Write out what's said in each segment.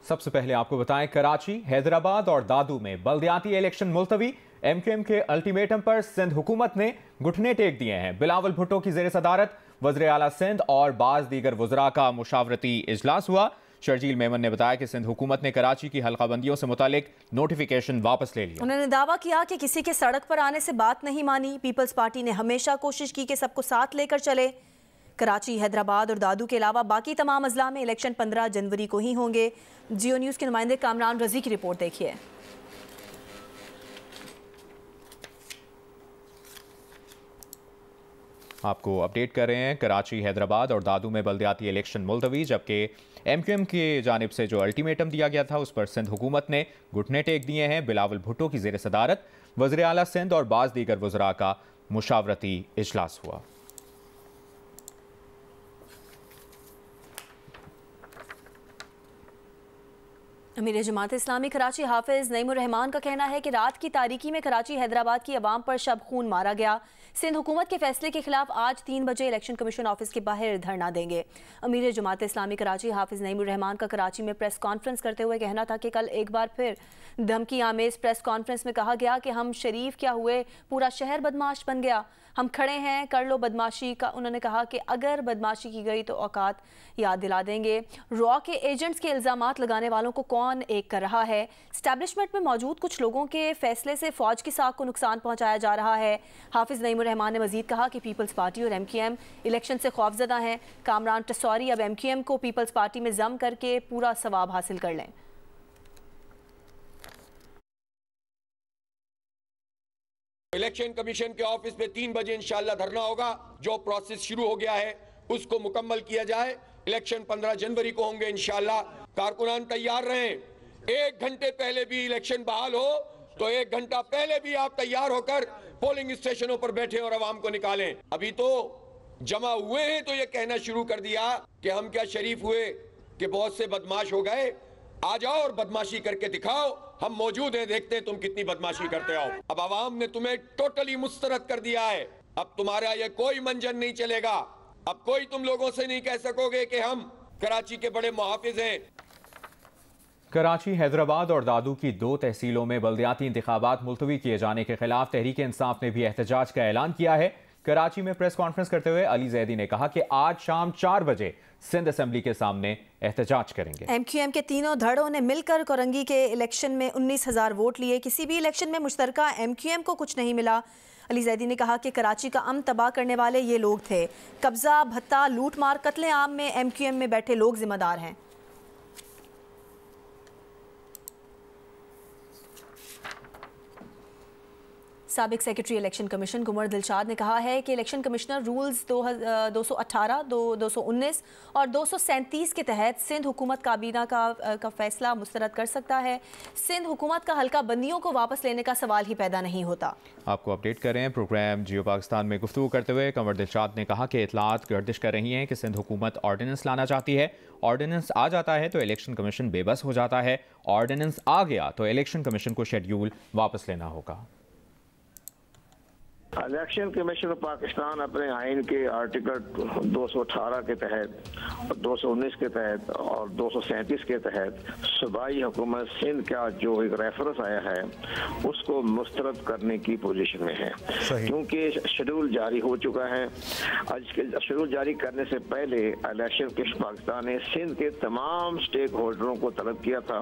सबसे पहले आपको बताएं, कराची, हैदराबाद और दादू में बल्दियाती इलेक्शन मुलतवी। एमक्यूएम के अल्टीमेटम पर सिंध हुकूमत ने घुटने टेक दिए हैं। बिलावल भुट्टो की जेर सदारत वज़ीर आला सिंध और बाज़ दीगर वज़रा का मुशावरती इजलास हुआ। शर्जील मेमन ने बताया कि सिंध हुकूमत ने कराची की हल्काबंदियों से मुतालिक नोटिफिकेशन वापस ले लिया। उन्होंने दावा किया कि किसी के सड़क पर आने से बात नहीं मानी। पीपल्स पार्टी ने हमेशा कोशिश की कि सबको साथ लेकर चले। कराची, हैदराबाद और दादू के अलावा बाकी तमाम अजला में इलेक्शन 15 जनवरी को ही होंगे। जियो न्यूज़ के नुमाइंदे कामरान रजी की रिपोर्ट देखिए। आपको अपडेट कर रहे हैं, कराची, हैदराबाद और दादू में बल्दियाती इलेक्शन मुलतवी, जबकि एमक्यूएम की जानिब से जो अल्टीमेटम दिया गया था उस पर सिंध हुकूमत ने घुटने टेक दिए हैं। बिलावल भुट्टो की जेर सदारत वज़ीर आला सिंध और बाज़ दीगर वज़रा का मुशावरती इजलास हुआ। अमीर जमात इस्लामी कराची हाफिज नईमुर रहमान का कहना है कि रात की तारीकी में कराची, हैदराबाद की आवाम पर शब खून मारा गया। सिंध हुकूमत के फैसले के खिलाफ आज 3 बजे इलेक्शन कमीशन ऑफिस के बाहर धरना देंगे। अमीर जमात इस्लामी कराची हाफिज नईमुर रहमान का कराची में प्रेस कॉन्फ्रेंस करते हुए कहना था कि कल एक बार फिर धमकी आमेज प्रेस कॉन्फ्रेंस में कहा गया कि हम शरीफ क्या हुए, पूरा शहर बदमाश बन गया, हम खड़े हैं, कर लो बदमाशी का। उन्होंने कहा कि अगर बदमाशी की गई तो औकात याद दिला देंगे। रॉ के एजेंट्स के इल्जामात लगाने वालों को कौन एक कर रहा है? स्टैब्लिशमेंट में मौजूद कुछ लोगों के फैसले से फौज की साख को नुकसान पहुंचाया जा रहा है। हाफिज नईमुर रहमान ने मजीद कहा कि पीपल्स पार्टी और एमक्यूएम इलेक्शन से खौफजदा हैं। कामरान टसौरी अब एमक्यूएम को पीपल्स पार्टी में जम करके पूरा सवाब हासिल कर लें। इलेक्शन कमीशन के ऑफिस पे 3 बजे इंशाल्लाह धरना होगा। जो प्रोसेस शुरू हो गया है उसको मुकम्मल किया जाए। इलेक्शन 15 जनवरी को होंगे इंशाल्लाह। कारकुनान तैयार रहें। 1 घंटे पहले भी इलेक्शन बहाल हो तो 1 घंटा पहले भी आप तैयार होकर पोलिंग स्टेशनों पर बैठे और आवाम को निकालें। अभी तो जमा हुए हैं तो ये कहना शुरू कर दिया कि हम क्या शरीफ हुए कि बहुत से बदमाश हो गए। आ जाओ और बदमाशी करके दिखाओ, हम मौजूद हैं, देखते हैं तुम कितनी बदमाशी करते हो। अब आवाम ने तुम्हें टोटली मुस्तरद कर दिया है। अब तुम्हारा ये कोई मंजर नहीं चलेगा। अब कोई तुम लोगों से नहीं कह सकोगे कि हम कराची के बड़े मुहाफिज हैं। कराची, हैदराबाद और दादू की 2 तहसीलों में बल्दियाती इंतखाबात मुलतवी किए जाने के खिलाफ तहरीक इंसाफ ने भी एहतजाज का ऐलान किया है। कराची में प्रेस कॉन्फ्रेंस करते हुए अली जैदी ने कहा कि आज शाम 4 बजे सिंध असेंबली के सामने एहतजाज करेंगे। एमक्यूएम के तीनों धड़ों ने मिलकर कोरंगी के इलेक्शन में 19,000 वोट लिए। किसी भी इलेक्शन में मुश्तरका एमक्यूएम को कुछ नहीं मिला। अली जैदी ने कहा कि कराची का अमन तबाह करने वाले ये लोग थे। कब्जा, भत्ता, लूट मार, कत्ले आम में एमक्यूएम में बैठे लोग जिम्मेदार हैं। साबिक सेक्रेटरी इलेक्शन कमीशन कुंवर दिलशाद ने कहा है कि इलेक्शन कमिश्नर रूल्स 218, 219 और 237 के तहत सिंध हुकूमत काबीना का फैसला मुस्तरद कर सकता है। सिंध हुकूमत का हल्का बंदियों को वापस लेने का सवाल ही पैदा नहीं होता। आपको अपडेट कर रहे हैं। प्रोग्राम जियो पाकिस्तान में गुफ्तगू करते हुए कुंवर दिलशाद ने कहा कि इतलात गर्दिश कर रही हैं कि सिंध हुकूमत ऑर्डिनेंस लाना चाहती है। ऑर्डिनेंस आ जाता है तो इलेक्शन कमीशन बेबस हो जाता है। ऑर्डिनेंस आ गया तो इलेक्शन कमीशन को शेड्यूल वापस लेना होगा। इलेक्शन कमीशन ऑफ पाकिस्तान अपने आइन के आर्टिकल 218 के तहत, 219 के तहत और 237 के तहत सूबाई हुकूमत सिंध का जो एक रेफरेंस आया है उसको मुस्तरद करने की पोजीशन में है, क्योंकि शेड्यूल जारी हो चुका है। आज के शेड्यूल जारी करने से पहले इलेक्शन कमीशन पाकिस्तान ने सिंध के तमाम स्टेक होल्डरों को तलब किया था।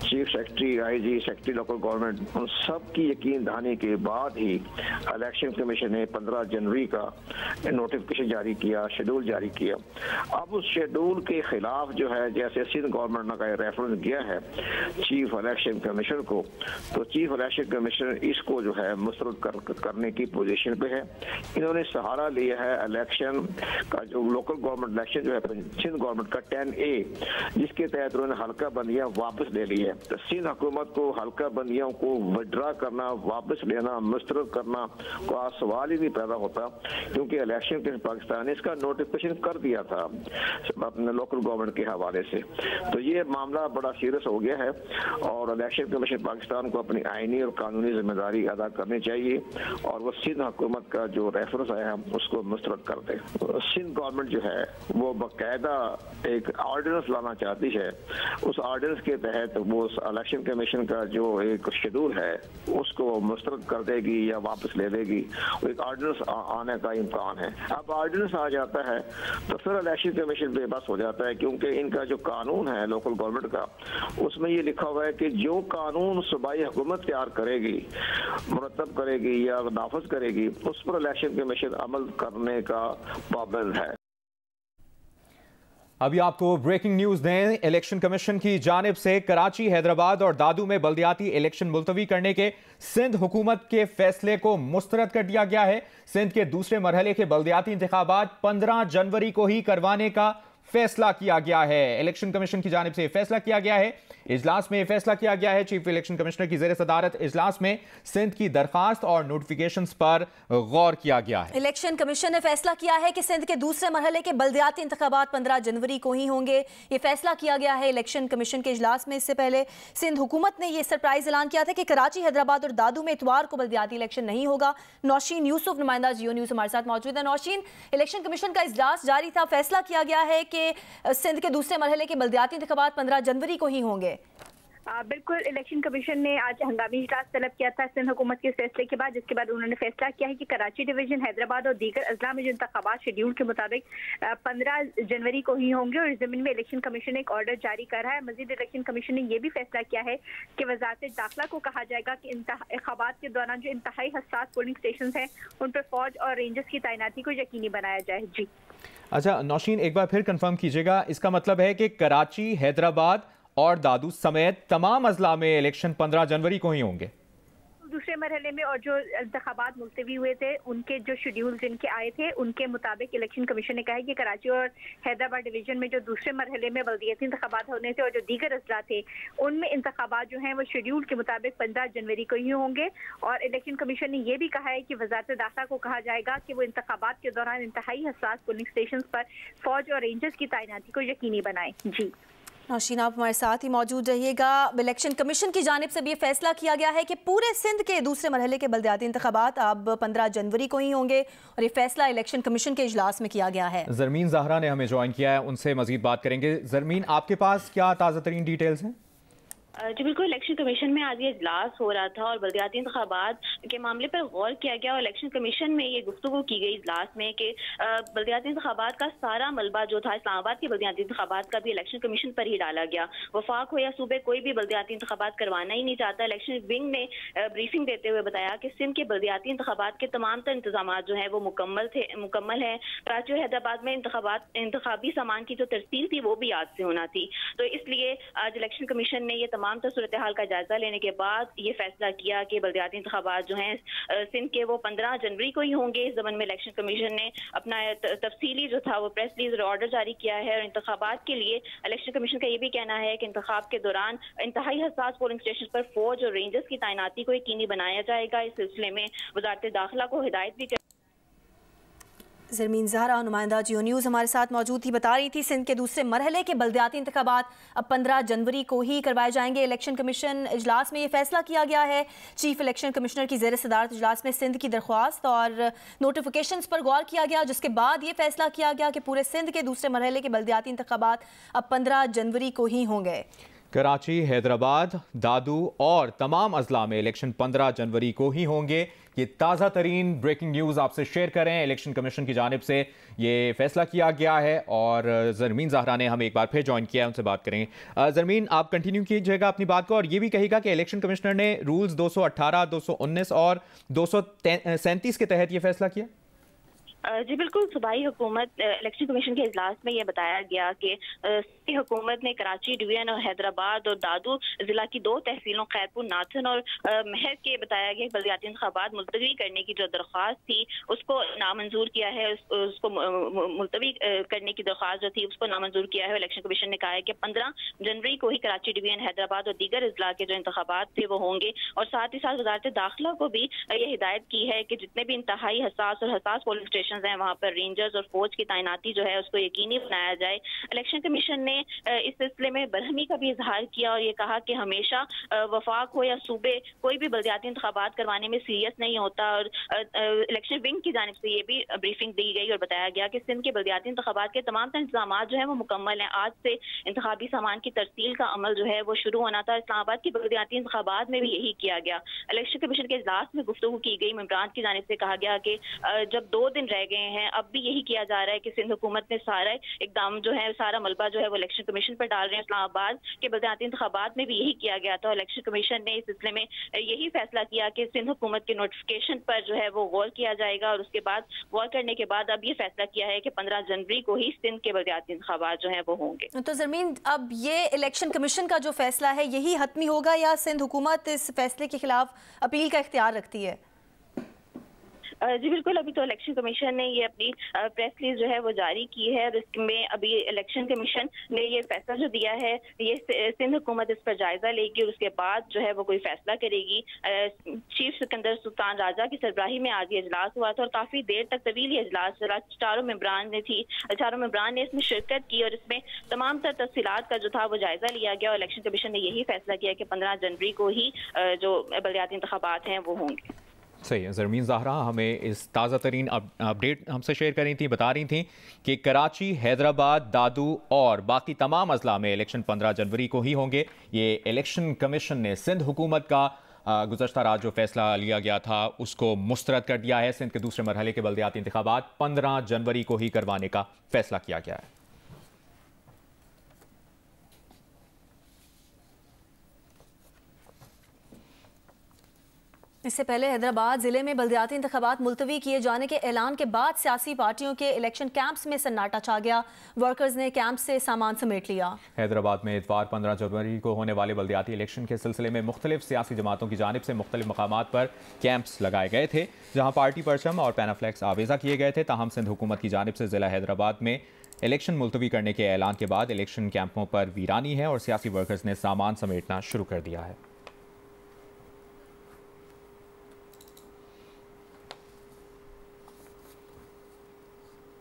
Chief secretary, IG, secretary local government, उन सब की यकीन दहानी के बाद ही इलेक्शन कमीशन ने 15 जनवरी का नोटिफिकेशन जारी किया, शेड्यूल जारी किया। अब उस शेड्यूल के खिलाफ जो है, जैसे सिंध गवर्नमेंट का रेफरेंस गया है चीफ इलेक्शन कमीशन को, तो चीफ इलेक्शन कमीशन इसको जो है मुस्तरद करने की पोजीशन पे है। इन्होंने सहारा लिया है इलेक्शन का, जो लोकल गवर्नमेंट इलेक्शन जो है सिंध गवर्नमेंट का 10A, जिसके तहत उन्होंने हल्का बंदियां वापस ले ली है। तो सिंध हुकूमत को हल्का बंदियों को विड्रा करना, वापस लेना, मुस्तरद करना का सवाल ही नहीं पैदा होता, क्योंकि इलेक्शन कमीशन पाकिस्तान ने इसका नोटिफिकेशन कर दिया था अपने लोकल गवर्नमेंट के हवाले से। तो ये मामला बड़ा सीरियस हो गया है और इलेक्शन कमीशन पाकिस्तान को अपनी आईनी और कानूनी जिम्मेदारी अदा करनी चाहिए और वो सिंध हुकूमत का जो रेफरेंस आया है उसको मुस्तरद कर दे। सिंध गवर्नमेंट जो है वो बाकायदा एक ऑर्डिनेंस लाना चाहती है, उस ऑर्डिनेंस के तहत वो इलेक्शन कमीशन का जो एक शेड्यूल है उसको मुस्तरद कर देगी या वापस ले लेगी। वो एक ऑर्डिनेंस आने का इम्कान है। अब ऑर्डिनेंस आ जाता है तो फिर इलेक्शन कमीशन बेबस हो जाता है, क्योंकि इनका जो कानून है लोकल गवर्नमेंट का उसमें ये लिखा हुआ है कि जो कानून सूबाई हुकूमत तैयार करेगी, मुरतब करेगी या नाफज करेगी, उस पर इलेक्शन कमीशन अमल करने का पाबंद है। अभी आपको ब्रेकिंग न्यूज दें। इलेक्शन कमीशन की जानिब से कराची, हैदराबाद और दादू में बल्दियाती इलेक्शन मुलतवी करने के सिंध हुकूमत के फैसले को मुस्तरद कर दिया गया है। सिंध के दूसरे मरहले के बल्दियाती इंतखाबात 15 जनवरी को ही करवाने का फैसला किया गया है। इलेक्शन कमीशन की जानिब से फैसला किया गया है। इजलास में फैसला किया गया है। चीफ इलेक्शन कमिश्नर की ज़ेर सदारत इजलास में सिंध की दरखास्त और नोटिफिकेशंस पर गौर किया गया है। इलेक्शन कमीशन ने फैसला किया है कि सिंध के दूसरे मरहले के बल्दियाती इंतखाबात 15 जनवरी को ही होंगे। ये फैसला किया गया है इलेक्शन कमीशन के इजलास में। इससे पहले सिंध हुकूमत ने यह सरप्राइज ऐलान किया था कि कराची, हैदराबाद और दादू में इतवार को बल्दियाती इलेक्शन नहीं होगा। नौशीन यूसुफ, नुमाइंदा जियो न्यूज़ हमारे साथ मौजूद है। नौशीन, इलेक्शन कमीशन का इजलास जारी था, फैसला किया गया है कि सिंध के दूसरे मरहले के बल्दियाती इंतखाबात 15 जनवरी को ही होंगे। बिल्कुल, इलेक्शन कमीशन ने आज हंगामी इजलास तलब किया था सिंध हुकूमत के फैसले के बाद, जिसके बाद उन्होंने फैसला किया है कि कराची डिवीजन, हैदराबाद और दीगर अजला में जो इंतखाबात शेड्यूल के मुताबिक 15 जनवरी को ही होंगे और इस जमीन में इलेक्शन कमीशन ने एक ऑर्डर जारी कर रहा है। मजीद इलेक्शन कमीशन ने यह भी फैसला किया है कि वजारत दाखिला को कहा जाएगा कि इंतखाबात के दौरान जो इंतहाई हसास पोलिंग स्टेशन हैं उन पर फौज और रेंजर्स की तैनाती को यकीनी बनाया जाए। जी अच्छा नौशीन, एक बार फिर कंफर्म कीजिएगा, इसका मतलब है कि कराची, हैदराबाद और दादू समेत तमाम अजला में इलेक्शन 15 जनवरी को ही होंगे? दूसरे मरहले में और जो इंतखाबात मुलतवी हुए थे उनके जो शेड्यूल जिनके आए थे उनके मुताबिक इलेक्शन कमीशन ने कहा है कि कराची और हैदराबाद डिवीजन में जो दूसरे मरहले में बल्दियाती इंतखाबात होने थे और जो दीगर अजला थे उनमें इंतखाबात जो हैं वो शेड्यूल के मुताबिक 15 जनवरी को ही होंगे। और इलेक्शन कमीशन ने यह भी कहा है कि वजारत दाखिला को कहा जाएगा कि वो इंतखाबात के दौरान इंतहाई हसास पोलिंग स्टेशन पर फौज और रेंजर्स की तैनाती को यकीनी बनाए। जी नौशीन, आप हमारे साथ ही मौजूद रहिएगा। इलेक्शन कमीशन की जानिब से भी ये फैसला किया गया है कि पूरे सिंध के दूसरे मरहले के बल्दियाती इंतखाबात अब 15 जनवरी को ही होंगे और ये फैसला इलेक्शन कमीशन के इजलास में किया गया है। जरमीन ज़हरा ने हमें ज्वाइन किया है, उनसे मजीद बात करेंगे। जरमीन, आपके पास क्या ताज़ा तरीन डिटेल्स हैं? जी बिल्कुल, इलेक्शन कमीशन में आज ये इजलास हो रहा था और बल्दियाती इंतखाबात के मामले पर गौर किया गया और इलेक्शन कमीशन में ये गुफ्तगू की गई इजलास में कि बल्दियाती इंतखाबात का सारा मलबा जो था इस्लामाबाद के बल्दियाती इंतखाबात का भी इलेक्शन कमीशन पर ही डाला गया। वफाक हो या सूबे, कोई भी बल्दियाती इंतखाबात करवाना ही नहीं चाहता। इलेक्शन विंग ने ब्रीफिंग देते हुए बताया कि सिंध के बल्दियाती इंतखाबात के तमाम तर इंतजाम जो है वो मुकम्मल है। कराची और हैदराबाद में इंतखाबी सामान की जो तरसील थी वो भी आज से होना थी। तो इसलिए आज इलेक्शन कमीशन ने ये तमाम सूरत हाल का जायजा लेने के बाद ये फैसला किया कि बल्दियाती इंतखाबात जो हैं सिंध के वो 15 जनवरी को ही होंगे। इस जमन में इलेक्शन कमीशन ने अपना तफसीली जो था वो प्रेस रिलीज और ऑर्डर जारी किया है और इंतखाबात के लिए इलेक्शन कमीशन का ये भी कहना है कि इंतखाब के दौरान इंतहाई हसास पोलिंग स्टेशन पर फौज और रेंजर्स की तैनाती को यकीनी बनाया जाएगा। इस सिलसिले में वजारत दाखिला को हिदायत भी जरमीन ज़हरा, नुमाइंदा जियो न्यूज़ हमारे साथ मौजूद थी, बता रही थी सिंध के दूसरे मरहले के बल्दियाती इंतखाबात अब 15 जनवरी को ही करवाए जाएंगे। इलेक्शन कमीशन इजलास में ये फैसला किया गया है। चीफ इलेक्शन कमिश्नर की ज़ेर सदारत इजलास में सिंध की दरख्वास्त और नोटिफिकेशंस पर गौर किया गया, जिसके बाद ये फैसला किया गया कि पूरे सिंध के दूसरे मरहले के बल्दियाती इंतखाबात अब 15 जनवरी को ही होंगे। कराची, हैदराबाद, दादू और तमाम अजला में इलेक्शन 15 जनवरी को ही होंगे। ये ताज़ा तरीन ब्रेकिंग न्यूज़ आपसे शेयर करें। इलेक्शन कमीशन की जानिब से ये फैसला किया गया है और जरमीन ज़हरा ने हमें एक बार फिर ज्वाइन किया है, उनसे बात करेंगे। जरमीन, आप कंटिन्यू कीजिएगा अपनी बात को और ये भी कहिएगा कि इलेक्शन कमिश्नर ने रूल्स 218, 219 और 237 के तहत ये फैसला किया। जी बिल्कुल, सूबाई हुकूमत इलेक्शन कमीशन के इजलास में ये बताया गया कि की हुकूमत ने कराची डिवीजन और हैदराबाद और दादू जिला की 2 तहसीलों खैरपुर, नाथन और महर के बताया गया बल्दियाती इंतखाबात मुलतवी करने की जो दरख्वास्त थी उसको नामंजूर किया है। उसको मुलतवी करने की दरख्वास्त जो थी उसको नामंजूर किया है। इलेक्शन कमीशन ने कहा है कि 15 जनवरी को ही कराची डिवीजन, हैदराबाद और दीगर अजला के जो इंतखाबात थे वो होंगे। और साथ ही साथ वजारत दाखिला को भी ये हिदायत की है कि जितने भी इंतहाई हसास पोलिंग स्टेशन हैं वहाँ पर रेंजर्स और फौज की तैनाती जो है उसको यकीनी बनाया जाए। इलेक्शन कमीशन ने इस सिलसिले में बरहमी का भी इजहार किया और ये कहा कि हमेशा वफाक हो या सूबे कोई भी बल्दियाती इंतखाबात करवाने में सीरियस नहीं होता। और इलेक्शन विंग की जानिब से ये भी ब्रीफिंग दी गई और बताया गया कि सिंध के बल्दियाती इंतखाबात के तमाम इंतजाम जो है वो मुकम्मल हैं। आज से इंतखाबी सामान की तरसील का अमल जो है वो शुरू होना था। इस्लामाबाद की बल्दियाती इंतखाबात में भी यही किया गया। इलेक्शन कमीशन के इजलास में गुफ्तगू की गई। मेंबरान की जानिब से कहा गया कि जब 2 दिन रह गए हैं अब भी यही किया जा रहा है कि सिंध हुकूमत ने सारा इकदाम जो है, सारा मलबा जो है वो इलेक्शन कमीशन पर डाल रहे हैं। इस्लामाबाद के बल्दियाती इंतखाबात में भी यही किया गया था। इलेक्शन कमीशन ने इस सिलसिले में यही फैसला किया कि सिंध हुकूमत के नोटिफिकेशन पर जो है वो गौर किया जाएगा और उसके बाद गौर करने के बाद अब ये फैसला किया है कि 15 जनवरी को ही सिंध के बल्दियाती इंतखाबात जो है वो होंगे। तो ज़रमीन, अब ये इलेक्शन कमीशन का जो फैसला है यही हतमी होगा या सिंध हुकूमत इस फैसले के खिलाफ अपील का इख्तियार रखती है? जी बिल्कुल, अभी तो इलेक्शन कमीशन ने ये अपनी प्रेस रिलीज जो है वो जारी की है और इसमें अभी इलेक्शन कमीशन ने ये फैसला जो दिया है ये सिंध हुकूमत इस पर जायजा लेगी और उसके बाद जो है वो कोई फैसला करेगी। चीफ सिकंदर सुल्तान राजा की सरबराही में आज ये इजलास हुआ था और काफी देर तक तवील ये इजलास चला। चारों मेंबरान ने इसमें शिरकत की और इसमें तमाम तर तफसीलात का जो था वो जायजा लिया गया और इलेक्शन कमीशन ने यही फैसला किया कि 15 जनवरी को ही जो बल्दियाती इंतखाबात हैं वो होंगे। सही है। ज़रमीन ज़हरा हमें इस ताज़ा तरीन अपडेट हमसे शेयर कर रही थी, बता रही थी कि कराची, हैदराबाद, दादू और बाकी तमाम अजला में इलेक्शन 15 जनवरी को ही होंगे। ये इलेक्शन कमीशन ने सिंध हुकूमत का गुज़श्ता रात जो फैसला लिया गया था उसको मुस्तरद कर दिया है। सिंध के दूसरे मरहले के बल्दियाती इंतखाबात 15 जनवरी को ही करवाने का फैसला किया गया है। इससे पहले हैदराबाद जिले में बल्दियाती इंतखाबात मुलतवी किए जाने के ऐलान के बाद सियासी पार्टियों के इलेक्शन कैंप्स में सन्नाटा छा गया। वर्कर्स ने कैंप से सामान समेट लिया। हैदराबाद में इतवार 15 जनवरी को होने वाले बल्दियाती इलेक्शन के सिलसिले में मुख्तलिफ सियासी जमातों की जानिब से मुख्तलिफ मकामात पर कैंप्स लगाए गए थे जहाँ पार्टी परचम और पैनाफ्लैक्स आवेजा किए गए थे। ताहम सिंध हुकूमत की जानिब से जिला हैदराबाद में इलेक्शन मुलतवी करने के ऐलान के बाद इलेक्शन कैंपों पर वीरानी है और सियासी वर्कर्स ने सामान समेटना शुरू कर दिया है।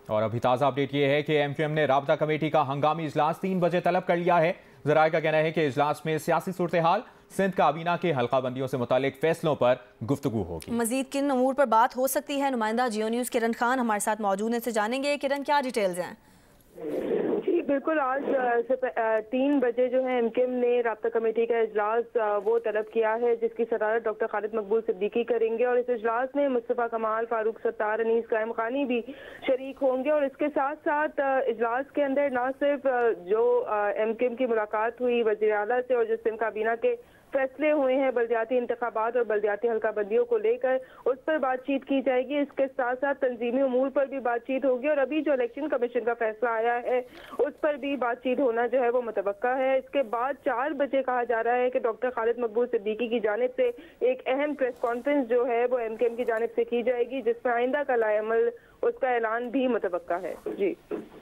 और अभी ताज़ा अपडेट ये है कि एमक्यूएम ने राबता कमेटी का हंगामी इजलास 3 बजे तलब कर लिया है। ज़राए का कहना है कि इजलास में सियासी सूरत हाल, सिंध काबीना के हल्काबंदियों से मुतालिक फैसलों पर गुफ्तगू होगी। मजीद किन अमूर पर बात हो सकती है, नुमाइंदा जियो न्यूज़ किरण खान हमारे साथ मौजूद हैं, से जानेंगे। किरण, क्या डिटेल्स हैं? बिल्कुल, आज 3 बजे जो है एमकेएम ने राब्ता कमेटी का इजलास वो तलब किया है जिसकी सदारत डॉक्टर खालिद मकबूल सिद्दीकी करेंगे और इस इजलास में मुस्तफ़ा कमाल, फारूक सत्तार, अनीस कायम खानी भी शरीक होंगे। और इसके साथ साथ इजलास के अंदर न सिर्फ जो एमकेएम की मुलाकात हुई वज़ीर आला से और जो सिंध काबीना के फैसले हुए हैं बल्दियाती इंतखाबात और बल्दियाती हल्काबंदियों को लेकर, उस पर बातचीत की जाएगी। इसके साथ साथ तंजीमी उमूर पर भी बातचीत होगी और अभी जो इलेक्शन कमीशन का फैसला आया है उस पर भी बातचीत होना जो है वो मुतवक्का है। इसके बाद 4 बजे कहा जा रहा है कि डॉक्टर खालिद मकबूल सिद्दीकी की जानिब से एक अहम प्रेस कॉन्फ्रेंस जो है वो एमकेएम की जानिब से की जाएगी जिसमें आइंदा का लाएअमल उसका ऐलान भी मुतवक्का है। जी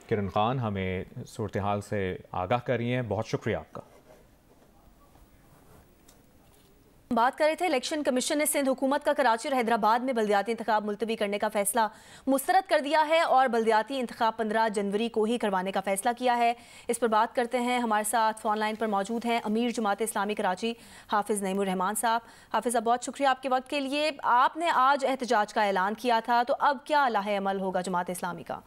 किरण खान हमें सूरत हाल से आगाह कर रही हैं, बहुत शुक्रिया आपका। बात कर रहे थे, इलेक्शन कमीशन ने सिंध हुकूमत का कराची और हैदराबाद में बल्दियाती इंतखाब मुलतवी करने का फैसला मुस्तरद कर दिया है और बल्दियाती इंतखाब 15 जनवरी को ही करवाने का फैसला किया है। इस पर बात करते हैं, हमारे साथ फोन लाइन पर मौजूद हैं अमीर जमात इस्लामी कराची हाफिज नईमुर रहमान साहब। हाफिज, बहुत शुक्रिया आपके वक्त के लिए। आपने आज एहतजाज का ऐलान किया था, तो अब क्या लाहे अमल होगा जमात इस्लामी का?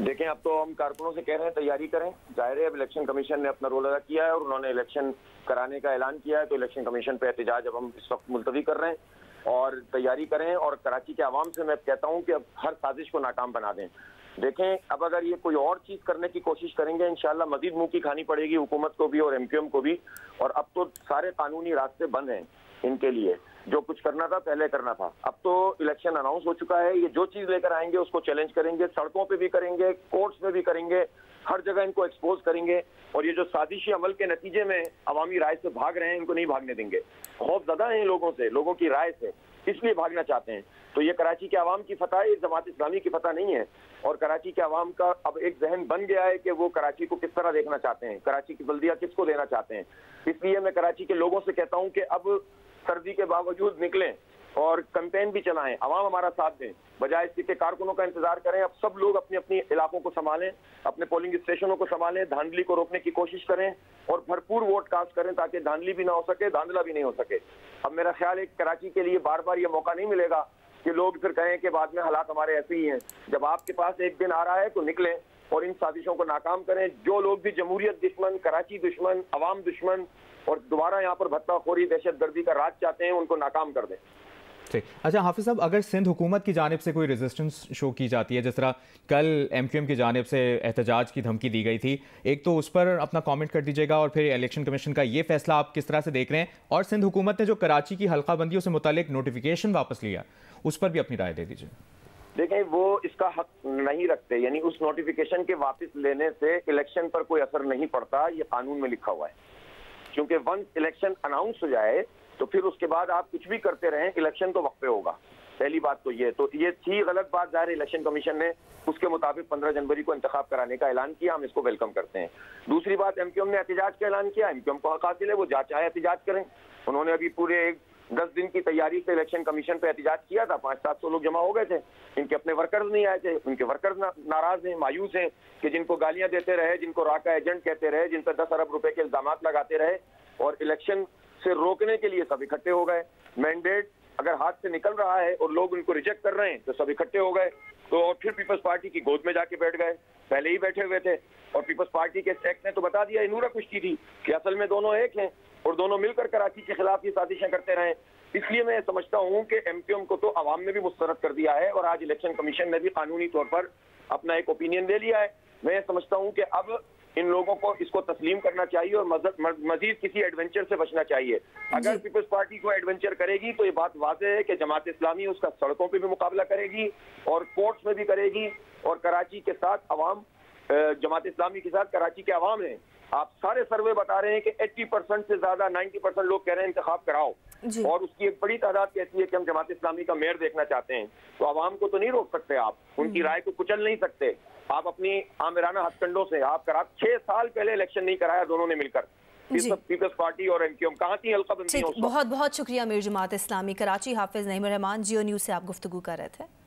देखें, अब तो हम कारकुनों से कह रहे हैं तैयारी करें। जाहिर है अब इलेक्शन कमीशन ने अपना रोल अदा किया है और उन्होंने इलेक्शन कराने का ऐलान किया है, तो इलेक्शन कमीशन पे एहतजाज अब हम इस वक्त मुलतवी कर रहे हैं और तैयारी करें। और कराची के आवाम से मैं कहता हूं कि अब हर साजिश को नाकाम बना दें। देखें, अब अगर ये कोई और चीज करने की कोशिश करेंगे इंशाल्लाह मजीद मुंह की खानी पड़ेगी हुकूमत को भी और एमक्यूएम को भी। और अब तो सारे कानूनी रास्ते बंद हैं इनके लिए, जो कुछ करना था पहले करना था। अब तो इलेक्शन अनाउंस हो चुका है, ये जो चीज लेकर आएंगे उसको चैलेंज करेंगे, सड़कों पे भी करेंगे, कोर्ट्स में भी करेंगे, हर जगह इनको एक्सपोज करेंगे और ये जो साजिशी अमल के नतीजे में अवामी राय से भाग रहे हैं इनको नहीं भागने देंगे। खौफ ज़्यादा है लोगों से, लोगों की राय से, इसलिए भागना चाहते हैं। तो ये कराची के अवाम की फतह है, जमात इस्लामी की फतह नहीं है। और कराची के अवाम का अब एक जहन बन गया है कि वो कराची को किस तरह देखना चाहते हैं, कराची की बल्दिया किसको देना चाहते हैं। इसलिए मैं कराची के लोगों से कहता हूँ कि अब सर्दी के बावजूद निकलें और कैंपेन भी चलाएं, अवाम हमारा साथ दें, बजाय इसके के कारकुनों का इंतजार करें। अब सब लोग अपने अपने इलाकों को संभालें, अपने पोलिंग स्टेशनों को संभालें, धांधली को रोकने की कोशिश करें और भरपूर वोट कास्ट करें ताकि धांधली भी ना हो सके, धांधला भी नहीं हो सके। अब मेरा ख्याल है कराची के लिए बार बार ये मौका नहीं मिलेगा कि लोग फिर कहें कि बाद में हालात हमारे ऐसे ही हैं। जब आपके पास एक दिन आ रहा है तो निकलें और इन साजिशों को नाकाम करें। जो लोग भी जमहूरियत दुश्मन, कराची दुश्मन, अवाम दुश्मन और दोबारा यहाँ पर भत्ताखोरी, दहशतगर्दी का राज चाहते हैं, उनको नाकाम कर दें। अच्छा हाफिज साहब, अगर सिंध हुकूमत की जानिब से कोई रेजिस्टेंस शो की जाती है, जिस तरह कल MQM की जानिब से एहतजाज की धमकी दी गई थी, एक तो उस पर अपना कमेंट कर दीजिएगा और फिर इलेक्शन कमीशन का ये फैसला आप किस तरह से देख रहे हैं, और सिंध हुकूमत ने जो कराची की हल्का बंदियों से मुतालिक नोटिफिकेशन वापस लिया उस पर भी अपनी राय दे दीजिए। देखें, वो इसका हक नहीं रखते, यानी उस नोटिफिकेशन के वापस लेने से इलेक्शन पर कोई असर नहीं पड़ता, ये कानून में लिखा हुआ है। क्योंकि वंस इलेक्शन अनाउंस हो जाए तो फिर उसके बाद आप कुछ भी करते रहें, इलेक्शन तो वक्त पे होगा। पहली बात तो ये थी गलत बात जाहिर। इलेक्शन कमीशन ने उसके मुताबिक 15 जनवरी को इंतखाब कराने का ऐलान किया, हम इसको वेलकम करते हैं। दूसरी बात, MQM ने एहतजाज का ऐलान किया, MQM को हक हासिल है, वो चाहे एहतजाज करें। उन्होंने अभी पूरे 10 दिन की तैयारी से इलेक्शन कमीशन पे एहतजाज किया था, 500-700 लोग जमा हो गए थे। इनके अपने वर्कर्स नहीं आए थे, उनके वर्कर्स नाराज हैं, मायूस हैं कि जिनको गालियां देते रहे, जिनको राका एजेंट कहते रहे, जिन पर 10 अरब रुपए के इल्जाम लगाते रहे, और इलेक्शन से रोकने के लिए सब इकट्ठे हो गए। मैंडेट अगर हाथ से निकल रहा है और लोग उनको रिजेक्ट कर रहे हैं तो सब इकट्ठे हो गए, तो और फिर पीपल्स पार्टी की गोद में जाके बैठ गए। पहले ही बैठे हुए थे और पीपल्स पार्टी के एक्ट ने तो बता दिया, नूरा कुश्ती थी कि असल में दोनों एक हैं और दोनों मिलकर कराची के खिलाफ ये साजिशें करते रहे। इसलिए मैं समझता हूँ कि MQM को तो अवाम ने भी मुस्तरद कर दिया है और आज इलेक्शन कमीशन ने भी कानूनी तौर पर अपना एक ओपिनियन दे लिया है। मैं समझता हूँ कि अब इन लोगों को इसको तस्लीम करना चाहिए और मजीद किसी एडवेंचर से बचना चाहिए। अगर पीपल्स पार्टी को एडवेंचर करेगी तो ये बात वाज़ेह है कि जमात इस्लामी उसका सड़कों पे भी मुकाबला करेगी और कोर्ट्स में भी करेगी। और कराची के साथ अवाम, जमात इस्लामी के साथ कराची के अवाम है। आप सारे सर्वे बता रहे हैं कि 80% से ज्यादा 90% लोग कह रहे हैं इंतखाब कराओ, और उसकी एक बड़ी तादाद कहती है कि हम जमात इस्लामी का मेयर देखना चाहते हैं। तो अवाम को तो नहीं रोक सकते आप, उनकी राय को कुचल नहीं सकते आप अपनी आमिराना हथकंडों से। आप 6 साल पहले इलेक्शन नहीं कराया दोनों ने मिलकर, पीपल्स पार्टी और MQM, कहाँ थी हल्का बंदी? बहुत बहुत शुक्रिया अमीर जमात इस्लामी कराची हाफिज नईमुर रहमान, जियो न्यूज़ से आप गुफ्तगू कर रहे थे।